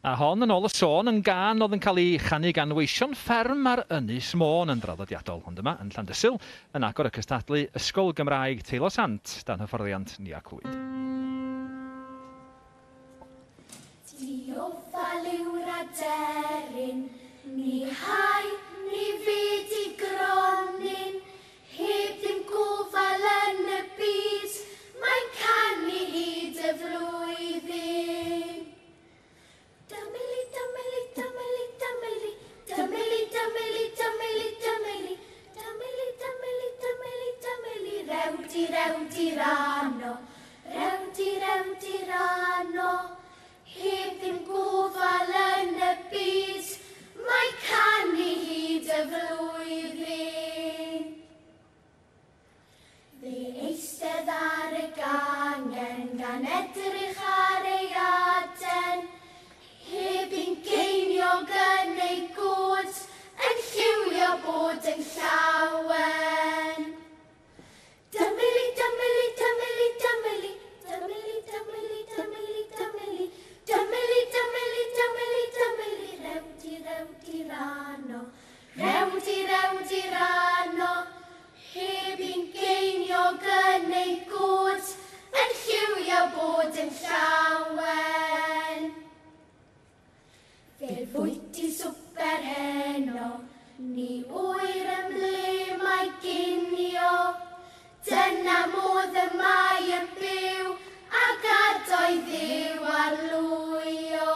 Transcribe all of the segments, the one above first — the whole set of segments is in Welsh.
A hon yn ôl y sôn yn gan oedd yn cael ei chanu gan weision fferm ar Ynys Môn yn draddodiadol. Ond yma, yn Llandysul, yn agor y cystadlu Ysgol Gymraeg Teilo Sant dan hyfforddiant Nia Clwyd. Diofal yw'r aderyn, ni hai, ni fyd i gronyn, heb ddim gofal yn y byd, mae'n canu hyd y flwyddyn. Dymili, dymili, dymili, dymili, dymili, dymili, dymili, dymili, dymili, dymili, dymili, dymili, rewdi, rewdi, rano, rewdi, rewdi, rano, heb ddim gofal yn y byd, mae'n canu hyd y flwyddyn. Fe eistedd ar y gangen gan edrych ar ei aden, heb ein geiniog yn ei gwd, yn lliwio bod yn llawen. Dymili, dymili, dymili, dymili, dymili, dymili, dymili, dymili, dymili, dymili, dymili, dymili, rewdi, rewdi, rano, rewdi, rewdi, rano, heb ein geiniog yn ei gwd, yn lliwio bod yn llawen. Fel fwyty swper heno, ni wyr ym ble mae ginio, dyna modd y mae yn byw, a gadoedd ddiw ar lwyo.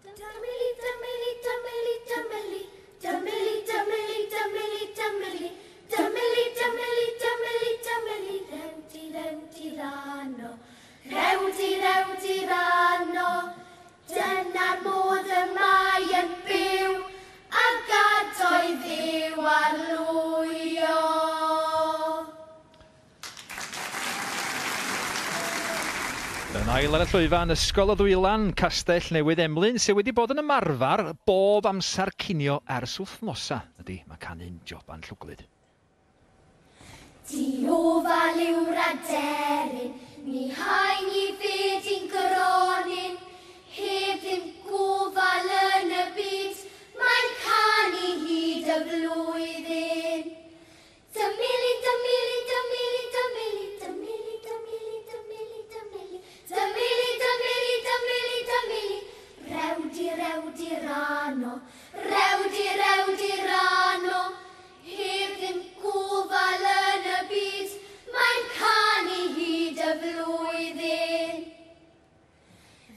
Dymili, dymili, dymili, dymili, dymili, dymili, dymili, dymili, dymili, dymili, dymili, dymili, rewdi, rewdi, rano, rewdi, rewdi, rano, dyna'r modd y mae yn byw, a gadoedd ddiw ar lwyo. Yn ail ar y llwyfan Ysgol y Ddwylan, Castell Newydd Emlyn, sydd wedi bod yn ymarfer bob amser cinio ers wythnosa. Ydy, mae canu'n joban llwglyd. Diofal yw'r aderyn, ni hai ni fyd i'n gronyn, heb ddim gofal yn y byd, mae'n canu hyd y flwyddyn. Dymili, dymili, dymili, dymili, dymili, dymili, dymili, dymili, dymili, dymili, dymili, dymili, rewdi, rewdi, rano, rewdi, rewdi, rano, heb ddim gofal yn y byd, mae'n canu hyd y flwyddyn.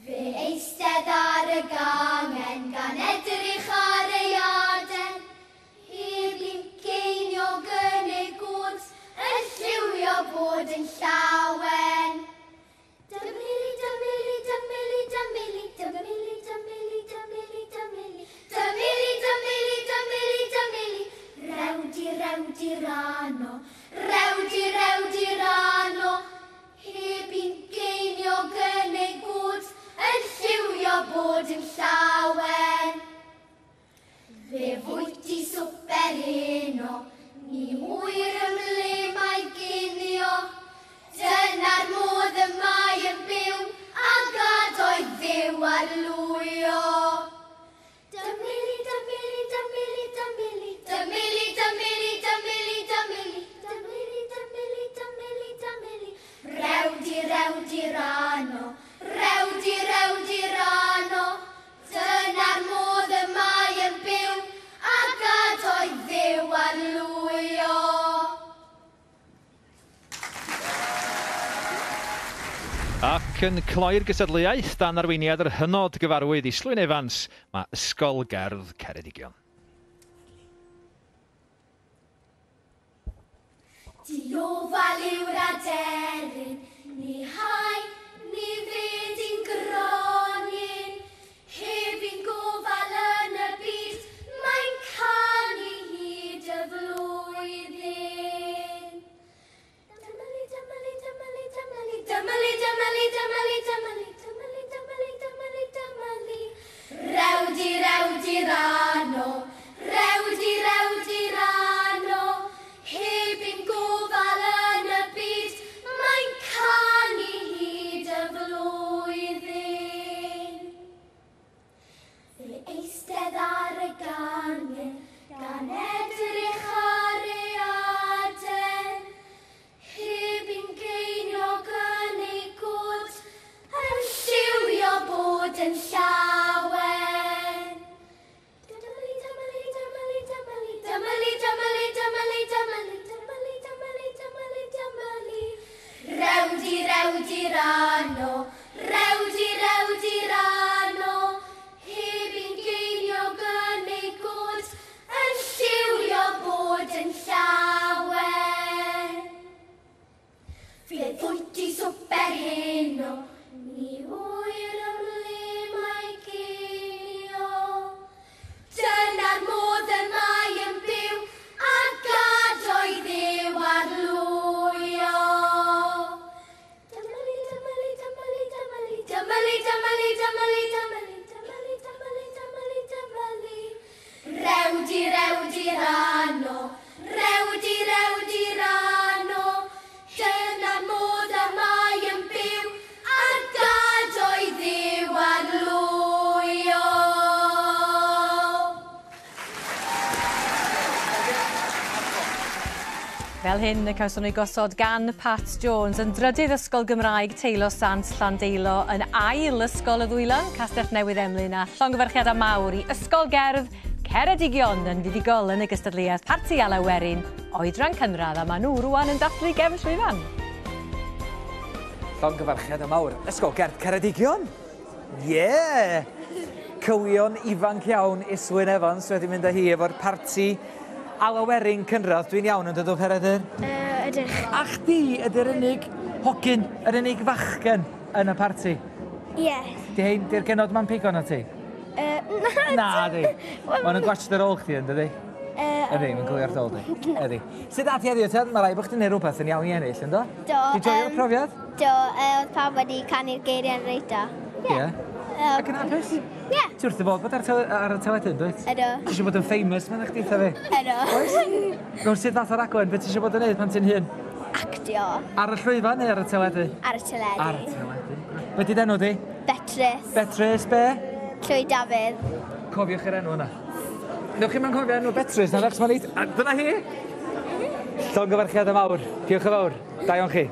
Fe eistedd ar y gangen gan edrych ar ei aden, heb ein geiniog yn ei gwd, yn lliwio bod yn llawen. Dymili, dymili, dymili, dymili, dymili, dymili, dymili, dymili, dymili, dymili, dymili, dymili, rewdi, rewdi, rano, rewdi, rewdi, rano, heb ein geiniog yn ei gwd, yn lliwio bod yn llawen. Fe fwyty swper heno, ni wyr ym le mae ginio, dyna'r modd y mae yn byw, a gadoedd ddiw ar lwyo. Dymili, dymili, dymili, dymili, dymili, dymili, dymili, dymili, dymili, dymili, dymili, dymili, rewdi, rewdi, rano, rewdi, rewdi, rano, dyna'r modd y mae yn byw, a gadoedd ddiw ar lwyo. Ac yn cloi'r gystadleuaeth dan arweiniad yr hynod gyfarwydd Islwyn Evans, mae Ysgol Gerdd Ceredigion. Diofal yw'r aderyn, ni hai, ni fyd i'n gronyn, heb ein gofal yn y byd, mae'n canu hyd y flwyddyn. Dymili, dymili, dymili, dymili, dymili, dymili, dymili, dymili, dymili, dymili, dymili, dymili, rewdi, rewdi, rano, rewdi, rewdi, rano, heb ein gofal yn y byd, mae'n canu hyd Fel hyn, y cawson nhw gosod gan Pat Jones yn drydydd Ysgol Gymraeg Teilo Sant Llandeilo yn ail ysgol y ddwylan, Castell Newydd Emlyn a llongyfarchiadau mawr i Ysgol Gerdd Ceredigion yn fuddugol yn y gystadleuaeth Parti Ala Werin, oedran cynradd, a maen nhw rwan yn dathlu gefn llwyfan. Llongyfarchiadau mawr, Ysgol Gerdd Ceredigion? Ie! Cywion ifanc iawn Iswyn Evans wedi mynd â hi efo'r Parti Ala Werin cynradd. Dwi'n iawn yn dod o Peredur? Ydych. A chdi ydy'r unig hogyn, yr unig fachgen yn y parti? Ie. Di'r genod man pigon o ti? Na, di. Mae'n gwachod ar ôl chdi yn dydi? Ydi, mae'n gwylio'r dol di. Ydi. Sut ati heddiw te? Mae rai bod chdi'n neud rhywbeth yn iawn i ennill, ynddo? Do. Di joio'r profiad? Do, oedd pawb wedi canu'r geiriau'n reita. Ie. Ac yn hapus? Ie. Ti wrth i fod ar y teledu, dwyt? Ydw. Ti eisiau bod yn famous, mae'n eich ditha fi? Ydw. Gwrs sut fath o'r agwen, beth ti eisiau bod yn neud pan ti'n hun? Actio. Ar y llwyfan neu ar y teledu? Ar y teledu. Ar y teledu. Be di enw di? Betrys. Betrys, be? Llwy Dafydd. Cofiwch yr enw yna. Newch chi ma'n cofio enw Betrys, na ddech, a dyna hi. Llongyfarchiadau mawr. Diolch yn fawr. Da iawn chi.